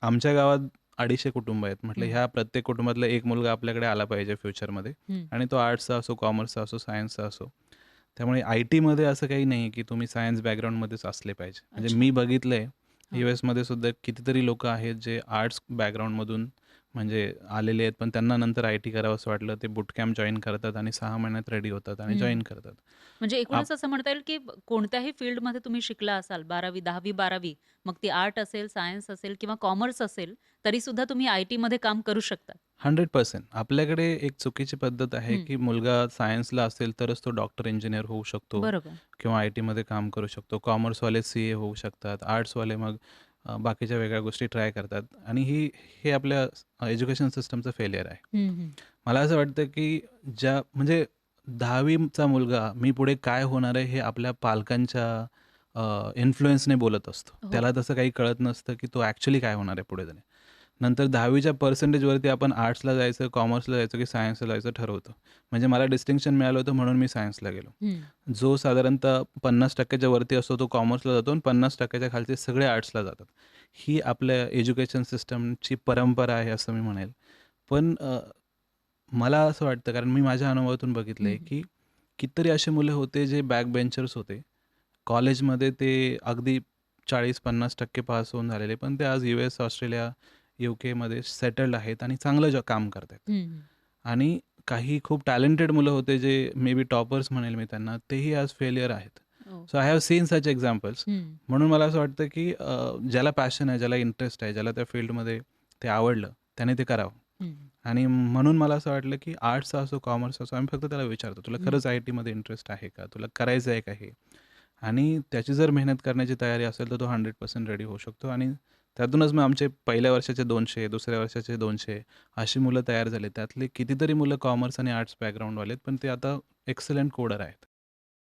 आमच्या गावात 250 कुटुंब आहेत. म्हटलं हं, ह्या प्रत्येक कुटुंबातला एक मुलगा आपल्याकडे आला पाहिजे फ्युचरमध्ये हं. आणि तो आर्ट्सचा असो, कॉमर्सचा असो, सायन्सचा असो. त्यामुळे आय-टीमध्ये असं काही नाही की तुम्ही सायन्स बॅकग्राऊंडमध्येच असले पाहिजे. म्हणजे अच्छा. मी बघितलंय हां. यूएसमध्ये सुद्धा कितीतरी लोकं आहेत जे आर्ट्स बॅकग्राऊंडमधून म्हणजे आलेले आहेत, पण त्यांना नंतर आय-टी करावंसं वाटलं. ते बूट कॅम्प जॉइन करतात आणि 6 महिन्यात रेडी होतात आणि हं. जॉइन करतात. म्हणजे आप एकूणच असं म्हणता येईल, की कोणत्याही फील्डमध्ये तुम्ही शिकला असाल 12वी, 10वी, 12वी मग ती आर्ट असेल, सायन्स असेल किंवा कॉमर्स असेल, तरीसुद्धा तुम्ही आय-टीमध्ये काम करू शकता. 100% आपल्याकडे एक चुकीची पद्धत आहे, हं. की मुलगा सायन्सला असेल तरच तो डॉक्टर, इंजिनिअर होऊ शकतो बरोबर. किंवा आय-टीमध्ये काम करू शकतो. कॉमर्सवाले सीए होऊ शकतात. आर्ट्सवाले मग बाकीच्या वेगळ्या गोष्टी ट्राय करतात आणि हे आपल्या एज्युकेशन सिस्टमचं फेलियर आहे. हं, हं. मला असं वाटतं, की म्हणजे 10वीचा मुलगा मी पुढे काय होणार आहे हे आपल्या पालकांच्या इन्फ्लुअन्सने बोलत असतो. हो. त्याला तसं काही कळत नसतं, की तो ॲक्चुअली काय होणार आहे पुढे जाऊन. नंतर 10वीच्या पर्सेंटेजवरती आपण आर्ट्सला जायचं, कॉमर्सला जायचं की सायन्सला जायचं ठरवतो. म्हणजे मला डिस्टिंक्शन मिळालं होतं म्हणून मी सायन्सला गेलो. हं. जो साधारणतः 50% वरती असतो तो कॉमर्सला जातो आणि 50% खालचे सगळे आर्ट्सला जातात. ही आपल्या एज्युकेशन सिस्टमची परंपरा आहे असं मी म्हणेल. पण मला असं वाटतं कारण मी माझ्या अनुभवातून हं, बघितलंय, हं. की कितीतरी असे मुलं होते जे बॅक बेंचर्स होते. कॉलेजमध्ये ते अगदी 40-50% पास होऊन झालेले, पण ते आज यूएस, ऑस्ट्रेलिया, यूकेमध्ये सेटल्ड आहेत आणि चांगलं काम करतायत. हं, हं. आणि काही खूप टॅलेंटेड मुलं होते जे मे बी टॉपर्स म्हणेल मी त्यांना, तेही आज फेलियर आहेत. हो. So I have seen such examples. हं. म्हणून मला असं वाटतं, की ज्याला पॅशन आहे, ज्याला इंटरेस्ट आहे, ज्याला त्या फील्डमध्ये ते आवडलं, त्याने ते करावं. हं, आणि म्हणून मला असं वाटलं, की आर्ट्सचा असो, कॉमर्स असो, आम्ही फक्त त्याला विचारतो, "तुला हं. खरंच आय-टीमध्ये इंटरेस्ट आहे का? तुला करायचं आहे का हे?" आणि त्याची जर मेहनत करण्याची तयारी असेल, तर तो 100% रेडी होऊ शकतो आणि त्यातूनच मग आमचे पहिल्या वर्षाचे 200, दुसऱ्या वर्षाचे 200 अशी मुलं तयार झाली. त्यातली कितीतरी मुलं कॉमर्स आणि आर्ट्स बॅकग्राऊंडवाले आहेत, पण ते आता एक्सलंट कोडर आहेत.